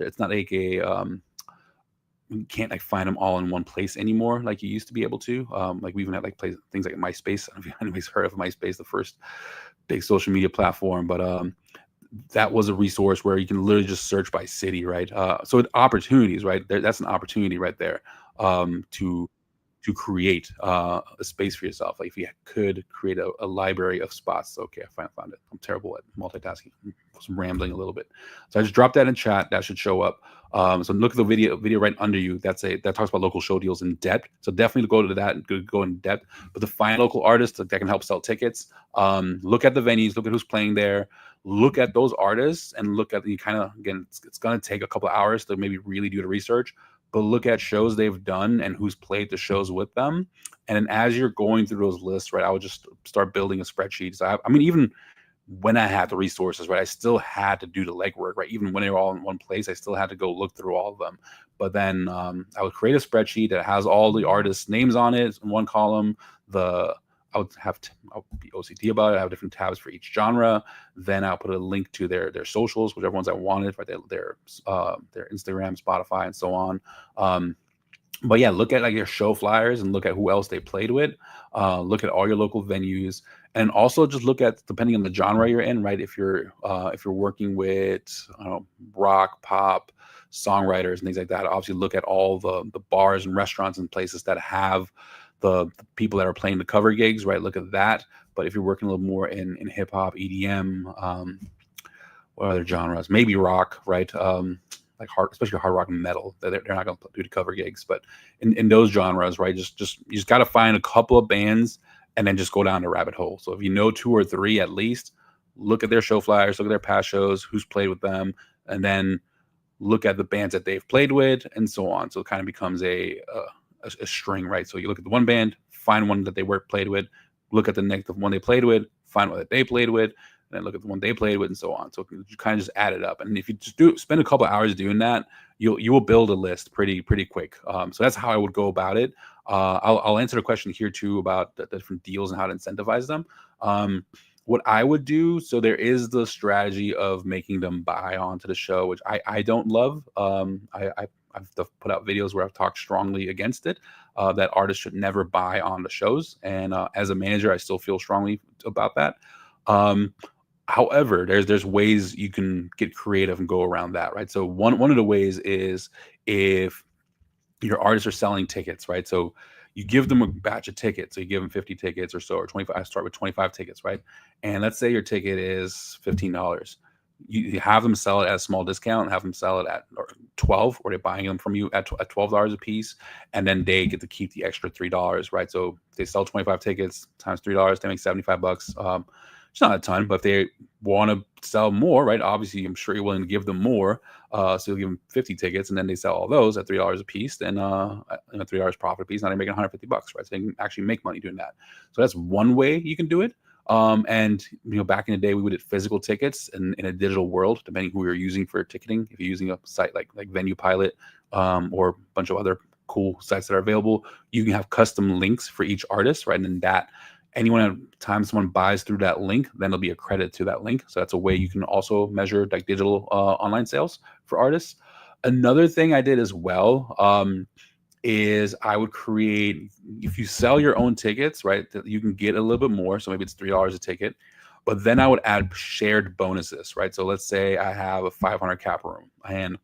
It's not like you can't like find them all in one place anymore like you used to be able to. Like we even had like things like MySpace. I don't know if anybody's heard of MySpace, the first big social media platform, but that was a resource where you can literally just search by city, right? So opportunities, right? That's an opportunity right there to create a space for yourself. Like if you could create a library of spots. Okay, I found it. I'm terrible at multitasking. I'm rambling a little bit. So I just dropped that in chat. That should show up. So look at the video right under you. That talks about local show deals in depth. So definitely go to that and go in depth. But to find local artists that can help sell tickets, look at the venues, look at who's playing there, look at those artists, and look at the kind of, again, it's going to take a couple of hours to maybe really do the research, but look at shows they've done and who's played the shows with them. And then as you're going through those lists, right, I would just start building a spreadsheet. So I mean, even when I had the resources, right, I still had to do the legwork, right? Even when they were all in one place, I still had to go look through all of them. But then I would create a spreadsheet that has all the artists' names on it in one column. I would be OCD about it. I have different tabs for each genre. Then I'll put a link to their socials, whichever ones I wanted, right? Their Instagram, Spotify, and so on. But yeah, look at like your show flyers and look at who else they played with. Look at all your local venues, and also just look at, depending on the genre you're in, right? If you're working with rock, pop, songwriters and things like that, obviously look at all the bars and restaurants and places that have the people that are playing the cover gigs, right? Look at that. But if you're working a little more in hip hop, EDM, what other genres? Maybe rock, right? Like especially hard rock and metal. They're not going to do the cover gigs, but in those genres, right? You just got to find a couple of bands and then just go down the rabbit hole. So if you know 2 or 3 at least, look at their show flyers, look at their past shows, who's played with them, and then look at the bands that they've played with, and so on. So it kind of becomes a string, right? So you look at the one band, find one that they played with, look at the next one they played with, find one that they played with, and then look at the one they played with, and so on. So you kind of just add it up. And if you just spend a couple of hours doing that, you will build a list pretty quick. So that's how I would go about it. I'll answer the question here too about the different deals and how to incentivize them. What I would do, so there is the strategy of making them buy onto the show, which I don't love. I've put out videos where I've talked strongly against it, that artists should never buy on the shows. And as a manager, I still feel strongly about that. However, there's ways you can get creative and go around that, right? So one of the ways is if your artists are selling tickets, right? So you give them a batch of tickets. So you give them 50 tickets or so, or 25. I start with 25 tickets, right? And let's say your ticket is $15. You have them sell it at a small discount, have them sell it at 12, or they're buying them from you at $12 a piece, and then they get to keep the extra $3, right? So if they sell 25 tickets times $3, they make 75 bucks. It's not a ton, but if they want to sell more, right? Obviously, I'm sure you're willing to give them more. So you'll give them 50 tickets, and then they sell all those at $3 a piece. Then $3 profit a piece. Now they're making 150 bucks, right? So they can actually make money doing that. So that's one way you can do it. And back in the day, we would get physical tickets in a digital world, depending who you're using for ticketing. If you're using a site like Venue Pilot, or a bunch of other cool sites that are available, you can have custom links for each artist, right? And then that time someone buys through that link, then there'll be a credit to that link. So that's a way you can also measure like digital online sales for artists. Another thing I did as well, is I would create, if you sell your own tickets, right, that you can get a little bit more. So maybe it's $3 a ticket, but then I would add shared bonuses, right? So let's say I have a 500 cap room, and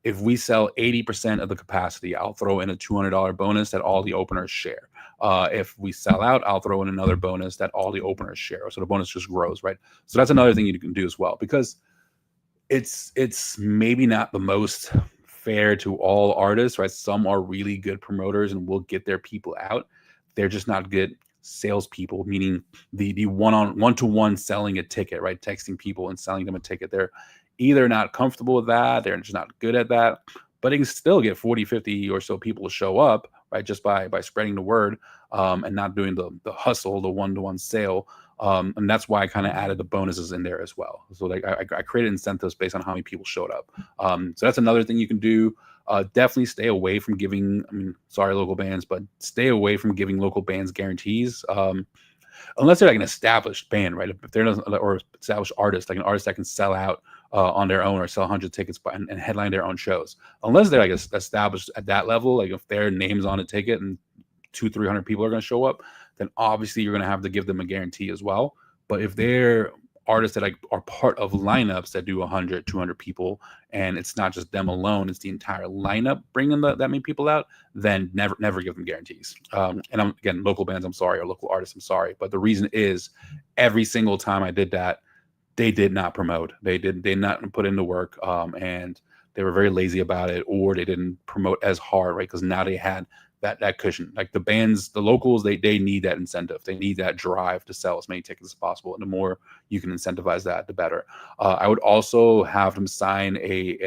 if we sell 80% of the capacity, I'll throw in a $200 bonus that all the openers share. If we sell out, I'll throw in another bonus that all the openers share. So the bonus just grows, right? So that's another thing you can do as well, because it's maybe not the most fair to all artists, right? Some are really good promoters and will get their people out. They're just not good salespeople, meaning the one-to-one selling a ticket, right? Texting people and selling them a ticket. They're either not comfortable with that, they're just not good at that, but they can still get 40, 50 or so people to show up, right? Just by spreading the word, and not doing the hustle, the one-to-one sale. And that's why I kind of added the bonuses in there as well. So like I created incentives based on how many people showed up. So that's another thing you can do. Definitely stay away from giving, sorry, local bands, but stay away from giving local bands guarantees. Unless they're like an established band, right? If they're not, or established artist, like an artist that can sell out on their own or sell 100 tickets and headline their own shows. Unless they're like established at that level, like if their name's on a ticket and 200-300 people are going to show up, then obviously you're going to have to give them a guarantee as well. But if they're artists that are part of lineups that do 100-200 people, and it's not just them alone, it's the entire lineup bringing that many people out, then never give them guarantees. And again, local bands, I'm sorry, or local artists, I'm sorry, but the reason is every single time I did that, they did not promote. They did not put in the work, and they were very lazy about it, or they didn't promote as hard, right? Because now they had that cushion. Like the bands, the locals, they need that incentive. They need that drive to sell as many tickets as possible. And the more you can incentivize that, the better. I would also have them sign a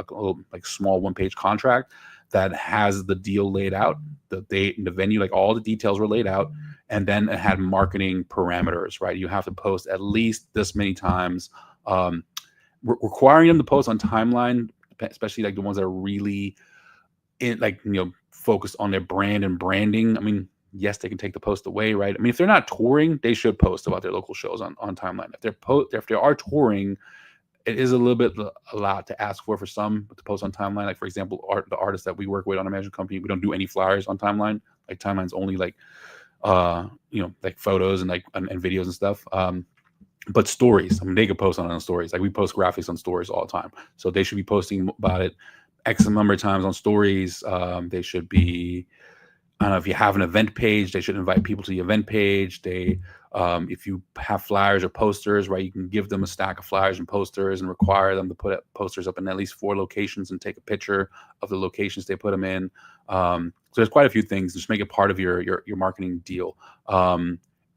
little, like, small one-page contract that has the deal laid out, the date and the venue, like all the details were laid out. And then it had marketing parameters, right? You have to post at least this many times, requiring them to post on timeline, especially like the ones that are really focused on their brand and branding. Yes, they can take the post away, right? If they're not touring, they should post about their local shows on timeline. If they are touring, it is a little bit a lot to ask for some to post on timeline. Like, for example, the artists that we work with on a management company, we don't do any flyers on timeline. Like, timeline's only like photos and videos and stuff. But stories, they could post on stories. Like, we post graphics on stories all the time, so they should be posting about it X number of times on stories. They should be, I don't know, if you have an event page, they should invite people to the event page. If you have flyers or posters, right, you can give them a stack of flyers and posters and require them to put posters up in at least 4 locations and take a picture of the locations they put them in. So there's quite a few things. Just make it part of your marketing deal.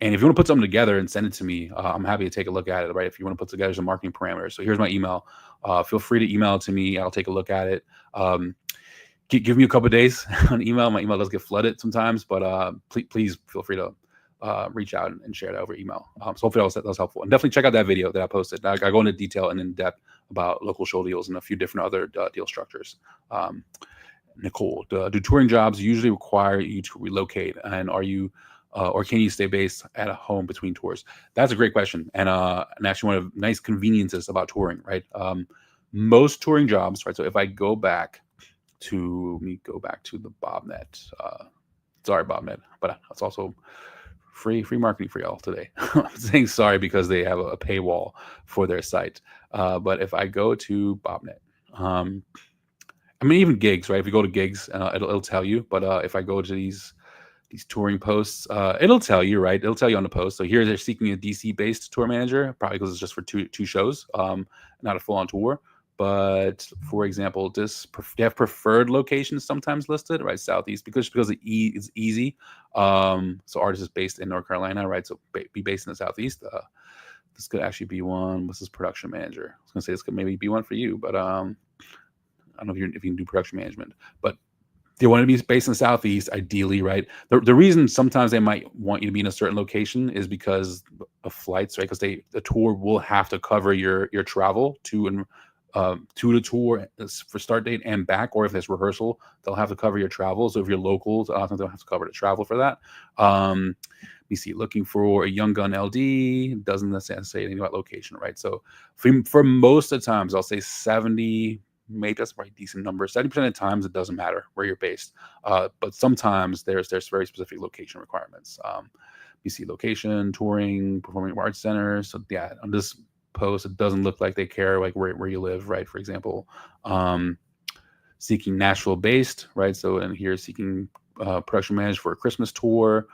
And if you want to put something together and send it to me, I'm happy to take a look at it, right? If you want to put together some marketing parameters. So here's my email. Feel free to email it to me. I'll take a look at it. Give me a couple of days on email. My email does get flooded sometimes, but please feel free to reach out and share that over email. So hopefully that was helpful. And definitely check out that video that I posted. I go into detail and in depth about local show deals and a few different other deal structures. Nicole, do touring jobs usually require you to relocate? And are you or can you stay based at a home between tours? That's a great question. And actually, one of the nice conveniences about touring, right? Most touring jobs, right? So if I go back to the Bobnet. Sorry, Bobnet, but it's also free marketing for y'all today. I'm saying sorry because they have a paywall for their site. But if I go to Bobnet, I mean, even gigs, right? If you go to gigs, it'll tell you. But if I go to these touring posts, it'll tell you, right? It'll tell you on the post. So here they're seeking a DC based tour manager, probably because it's just for two shows, not a full on tour. But for example, they have preferred locations sometimes listed, right? Southeast, because it's easy. So artist is based in North Carolina, right? So be based in the Southeast. This could actually be one. What's this production manager? I was gonna say this could maybe be one for you, but I don't know if you can do production management, but they want to be based in the Southeast, ideally, right? The reason sometimes they might want you to be in a certain location is because of flights, right? Because the tour will have to cover your travel to the tour for start date and back, or if there's rehearsal, they'll have to cover your travel. So if you're local, often they'll have to cover the travel for that. You see, looking for a young gun LD doesn't necessarily say anything about location, right? So for most of the times, I'll say 70. Maybe that's probably a decent number. 70% of the times, it doesn't matter where you're based. But sometimes there's very specific location requirements. You see location, touring, performing arts centers. So yeah, on this post, it doesn't look like they care like where you live, right? For example, seeking Nashville based, right? So and here seeking production manager for a Christmas tour.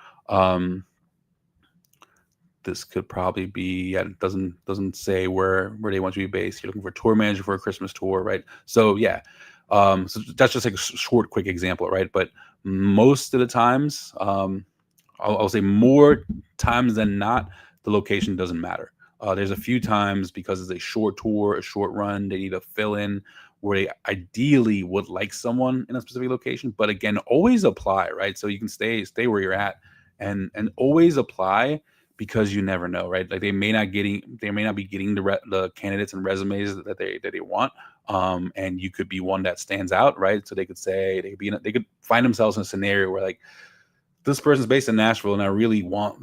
This could probably be, yeah, it doesn't say where they want you to be based. You're looking for a tour manager for a Christmas tour, right? So yeah, so that's just like a short, quick example, right? But most of the times, I'll say more times than not, the location doesn't matter. There's a few times because it's a short tour, a short run, they need to fill in where they ideally would like someone in a specific location. But again, always apply, right? So you can stay where you're at, and always apply, because you never know, right? Like they may not be getting the candidates and resumes that they want, and you could be one that stands out, right? So they could say they could find themselves in a scenario where like this person's based in Nashville, and I really want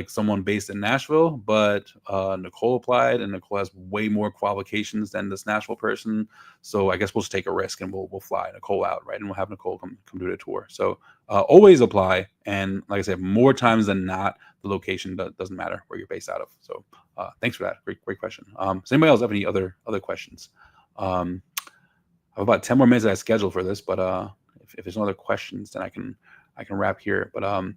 someone based in Nashville, but Nicole applied, and Nicole has way more qualifications than this Nashville person. So I guess we'll just take a risk and we'll fly Nicole out, right? And we'll have Nicole come do the tour. So always apply, and like I said, more times than not, the location doesn't matter where you're based out of. So thanks for that. Great question. Does anybody else have any other questions? I have about 10 more minutes that I scheduled for this, but if there's no other questions, then I can wrap here. But I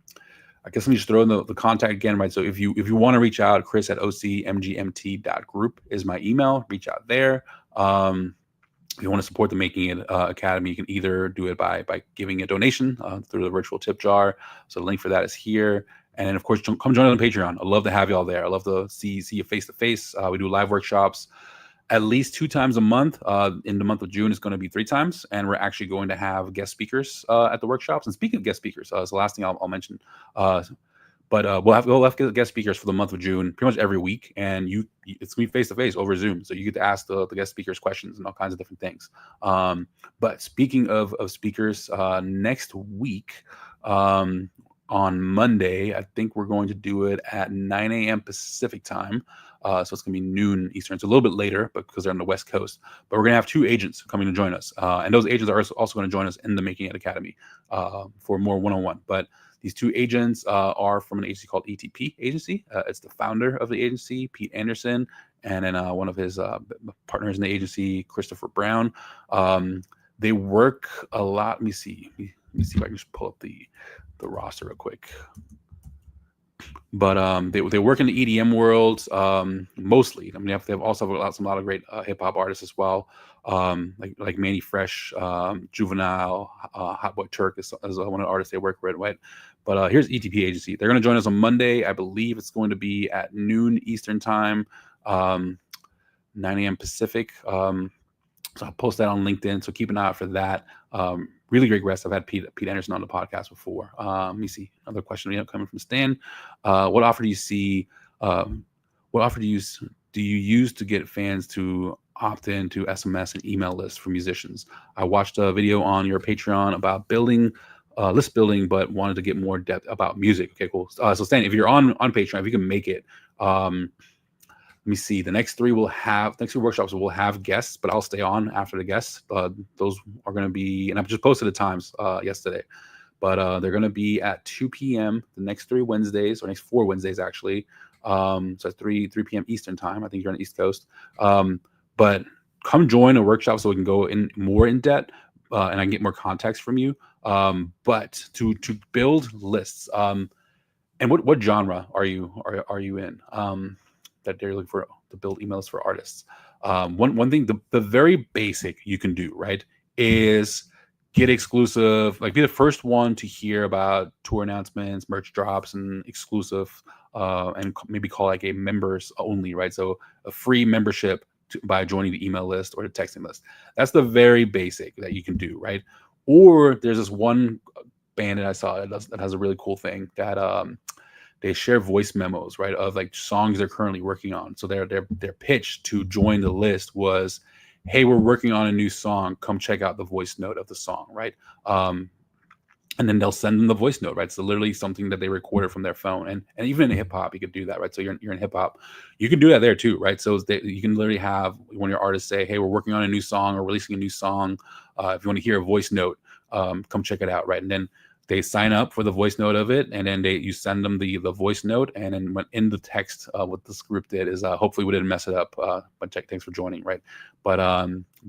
guess let me just throw in the contact again, right? So if you want to reach out, Chris at ocmgmt.group is my email. Reach out there. If you want to support the Making It Academy, you can either do it by giving a donation through the virtual tip jar. So the link for that is here. And then, of course, come join us on Patreon. I'd love to have you all there. I love to see you face to face. We do live workshops at least 2 times a month. In the month of June, it's going to be 3 times, and we're actually going to have guest speakers at the workshops. And speaking of guest speakers, it's the last thing I'll mention. But we'll have guest speakers for the month of June, pretty much every week, and it's gonna be face to face over Zoom, so you get to ask the guest speakers questions and all kinds of different things. But speaking of speakers, next week, on Monday, I think we're going to do it at 9 a.m. Pacific time. So it's going to be noon Eastern. It's a little bit later, but because they're on the West Coast. But we're going to have 2 agents coming to join us. And those agents are also going to join us in the Making It Academy for more one-on-one. But these 2 agents are from an agency called ETP Agency. It's the founder of the agency, Pete Anderson, and then one of his partners in the agency, Christopher Brown. They work a lot. Let me see if I can just pull up the roster real quick. But they work in the EDM world mostly. I mean, they have also a lot of great hip hop artists as well, like Manny Fresh, Juvenile, Hot Boy Turk is one of the artists they work with, right? But here's ETP Agency. They're going to join us on Monday. I believe it's going to be at noon Eastern time, 9 a.m. Pacific. So I'll post that on LinkedIn. So keep an eye out for that. Really great guest. I've had Pete Anderson on the podcast before. Let me see. Another question coming from Stan. What offer do you see? What offer do you use to get fans to opt in to SMS and email lists for musicians? I watched a video on your Patreon about list building, but wanted to get more depth about music. Okay, cool. So Stan, if you're on Patreon, if you can make it, let me see. The next 3 workshops will have guests, but I'll stay on after the guests. Those are going to be, and I've just posted the times yesterday, but they're going to be at 2 p.m. the next 3 Wednesdays, or next 4 Wednesdays actually. So at 3 p.m. Eastern time. I think you're on the East Coast. But come join a workshop so we can go in more in depth. and I can get more context from you. But to build lists, and what genre are you in? That they're looking for to build emails for artists. One thing, the very basic you can do, right, is get exclusive, like be the first one to hear about tour announcements, merch drops, and exclusive, and maybe call like a members only, right? So a free membership by joining the email list or the texting list. That's the very basic that you can do, right? Or there's this one band that I saw that has a really cool thing that they share voice memos, right, of like songs they're currently working on. So their pitch to join the list was, "Hey, we're working on a new song. Come check out the voice note of the song," right? And then they'll send them the voice note, right? So literally something that they recorded from their phone, and even in hip hop, you could do that, right? So you're in hip hop, you can do that there too, right? So you can literally have one of your artists say, "Hey, we're working on a new song or releasing a new song. If you want to hear a voice note, come check it out," right? And then they sign up for the voice note of it, and then you send them the voice note, and then when in the text, what this group did is hopefully we didn't mess it up. But thanks for joining, right? But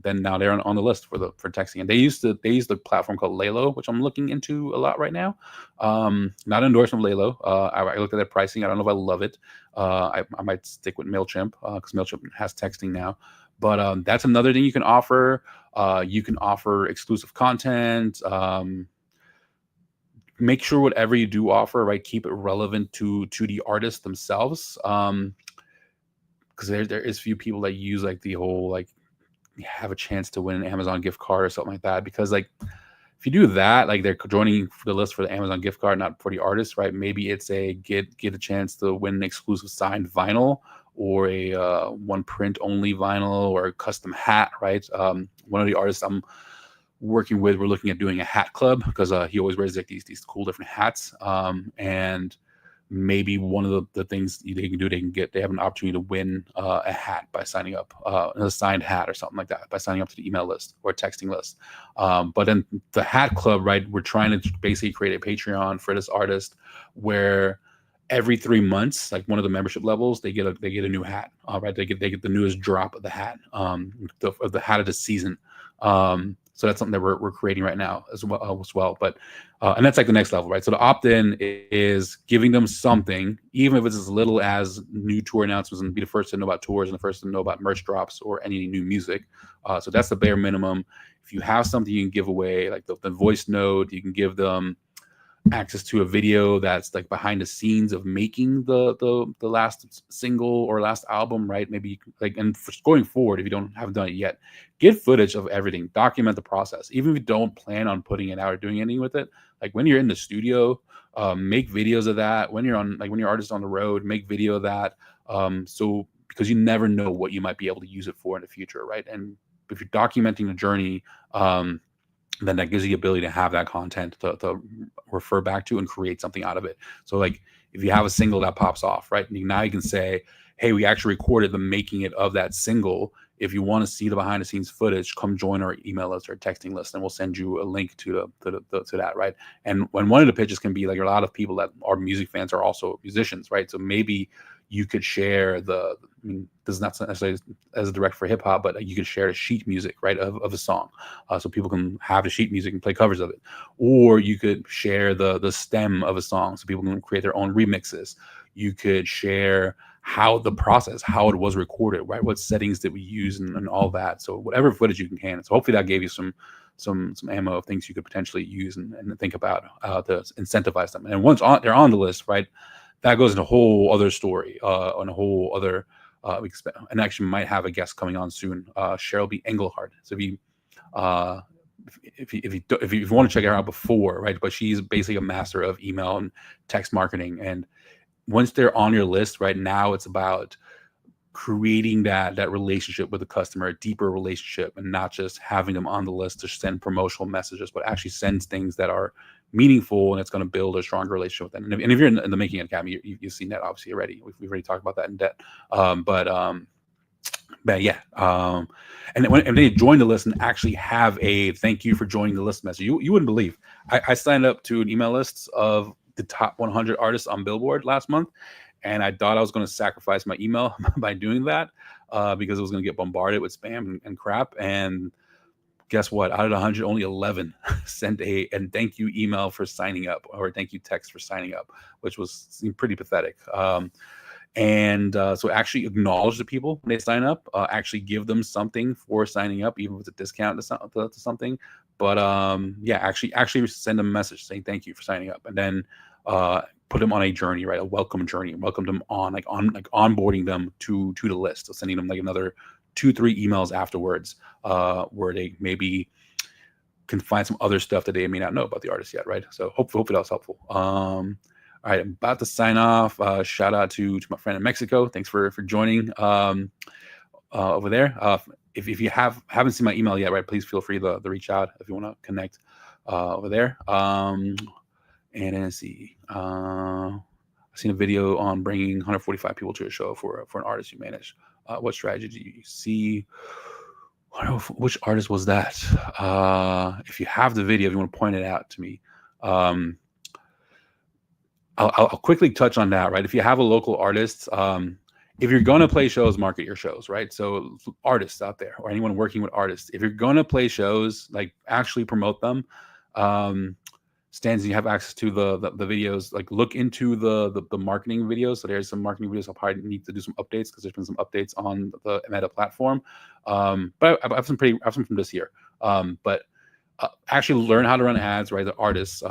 then now they're on the list for texting, and they use the platform called Lalo, which I'm looking into a lot right now. Not endorsed from Lalo. I looked at their pricing. I don't know if I love it. I might stick with Mailchimp because Mailchimp has texting now. But that's another thing you can offer. You can offer exclusive content. Make sure whatever you do offer, right, keep it relevant to the artists themselves. Because there is few people that use like the whole like have a chance to win an Amazon gift card or something like that. Because like if you do that, like they're joining for the list for the Amazon gift card, not for the artist, right? Maybe it's a get a chance to win an exclusive signed vinyl or a one print only vinyl or a custom hat, right? One of the artists I'm working with, we're looking at doing a hat club because he always wears like these cool different hats, and maybe one of the things they can do, they have an opportunity to win a hat by signing up, a signed hat or something like that, by signing up to the email list or texting list. But then the hat club, right, we're trying to basically create a Patreon for this artist where every 3 months, like one of the membership levels, they get a new hat. Right, they get the newest drop of the hat, of the hat of the season. So that's something that we're creating right now as well. But and that's like the next level, right? So the opt-in is giving them something, even if it's as little as new tour announcements, and be the first to know about tours and the first to know about merch drops or any new music. So that's the bare minimum. If you have something you can give away, like the voice note, you can give them access to a video that's like behind the scenes of making the last single or last album, right? Maybe like, and for going forward, if you haven't done it yet, get footage of everything, document the process. Even if you don't plan on putting it out or doing anything with it, like when you're in the studio, make videos of that. When your artist on the road, make video of that. So because you never know what you might be able to use it for in the future, right? And if you're documenting the journey, then that gives you the ability to have that content to refer back to and create something out of it. So like if you have a single that pops off, right, now you can say, "Hey, we actually recorded the making it of that single. If you want to see the behind the scenes footage, come join our email list or texting list, and we'll send you a link to that," right? And when one of the pitches can be like, a lot of people that are music fans are also musicians, right? So maybe you could share this is not necessarily as direct for hip hop, but you could share the sheet music, right, of a song, so people can have the sheet music and play covers of it. Or you could share the stem of a song, so people can create their own remixes. You could share how it was recorded, right? What settings did we use and all that. So whatever footage you can. So hopefully that gave you some ammo of things you could potentially use and think about to incentivize them. And once they're on the list, right, that goes into a whole other story, on a whole other. And actually might have a guest coming on soon, Cheryl B. Engelhardt. So if you want to check her out before, right? But she's basically a master of email and text marketing. And once they're on your list, right now, it's about creating that relationship with the customer, a deeper relationship, and not just having them on the list to send promotional messages, but actually sends things that are meaningful, and it's going to build a stronger relationship with them. And if you're in the Making It Academy, you've seen that obviously already. We've already talked about that in depth. But yeah, and when they join the list and actually have a "thank you for joining the list" message, you wouldn't believe. I signed up to an email list of the top 100 artists on Billboard last month, and I thought I was going to sacrifice my email by doing that, because it was going to get bombarded with spam and crap. And Guess what? Out of 100, only 11 sent a and thank you email for signing up, or thank you text for signing up, which seemed pretty pathetic. So actually acknowledge the people when they sign up. Actually give them something for signing up, even if it's a discount to something. But yeah, actually send them a message saying thank you for signing up, and then put them on a journey, right? A welcome journey. Welcome them on onboarding them to the list. So sending them like another 2-3 emails afterwards, where they maybe can find some other stuff that they may not know about the artist yet, right? So hopefully that was helpful. All right, I'm about to sign off. Shout out to my friend in Mexico. Thanks for joining over there. If you haven't seen my email yet, right, please feel free to reach out if you want to connect over there. And then let's see. I've seen a video on bringing 145 people to a show for an artist you manage. What strategy do you see? I don't know which artist was that. If you have the video, if you want to point it out to me. I'll quickly touch on that, right? If you have a local artist, if you're going to play shows, market your shows, right? So artists out there, or anyone working with artists, if you're going to play shows, like actually promote them. Stans, you have access to the videos, like look into the marketing videos. So there's some marketing videos. I'll probably need to do some updates because there's been some updates on the Meta platform. But I have some from this year. But actually learn how to run ads, right? The artists,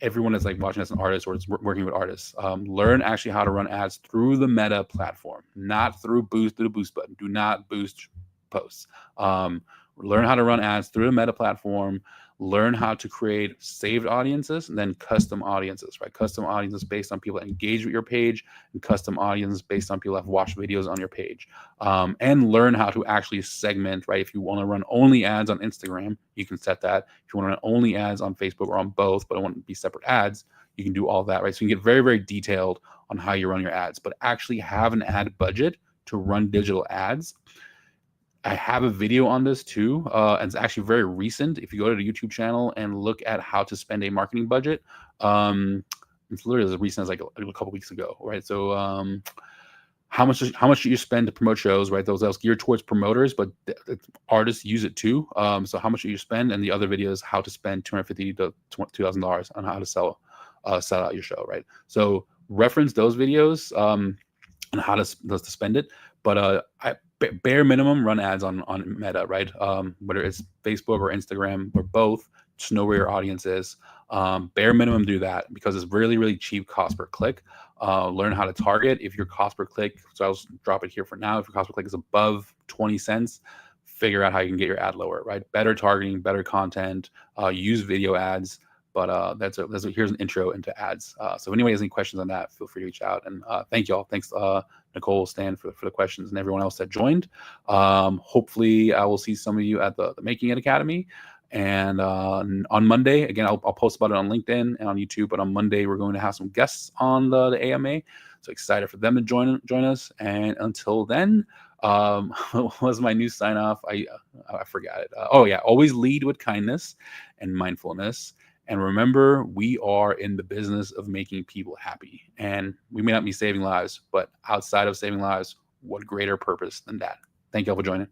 everyone that's like watching as an artist or is working with artists, learn actually how to run ads through the Meta platform, not through the boost button. Do not boost posts. Learn how to run ads through the Meta platform. Learn how to create saved audiences and then custom audiences, right? Custom audiences based on people that engage with your page, and custom audiences based on people that have watched videos on your page. And learn how to actually segment, right? If you want to run only ads on Instagram, you can set that. If you want to run only ads on Facebook or on both, but I want it to be separate ads, you can do all that, right? So you can get very, very detailed on how you run your ads, but actually have an ad budget to run digital ads. I have a video on this too. And it's actually very recent. If you go to the YouTube channel and look at how to spend a marketing budget, it's literally as recent as like a couple weeks ago, right? So how much do you spend to promote shows, right? Those geared towards promoters, but artists use it too. So how much do you spend? And the other video is how to spend $250 to $2,000 on how to sell out your show, right? So reference those videos and how to spend it. But bare minimum, run ads on Meta, right? Whether it's Facebook or Instagram or both, just know where your audience is. Bare minimum, do that because it's really, really cheap cost per click. Learn how to target. If your cost per click, so I'll drop it here for now. If your cost per click is above 20 cents, figure out how you can get your ad lower, right? Better targeting, better content, use video ads. But here's an intro into ads. So if anyone has any questions on that, feel free to reach out. And thank you all. Thanks, Nicole, Stan, for the questions, and everyone else that joined. Hopefully, I will see some of you at the Making It Academy. And on Monday, again, I'll post about it on LinkedIn and on YouTube. But on Monday, we're going to have some guests on the AMA. So excited for them to join us. And until then, what was my new sign off? I forgot it. Oh yeah, always lead with kindness and mindfulness. And remember, we are in the business of making people happy. And we may not be saving lives, but outside of saving lives, what greater purpose than that? Thank you all for joining.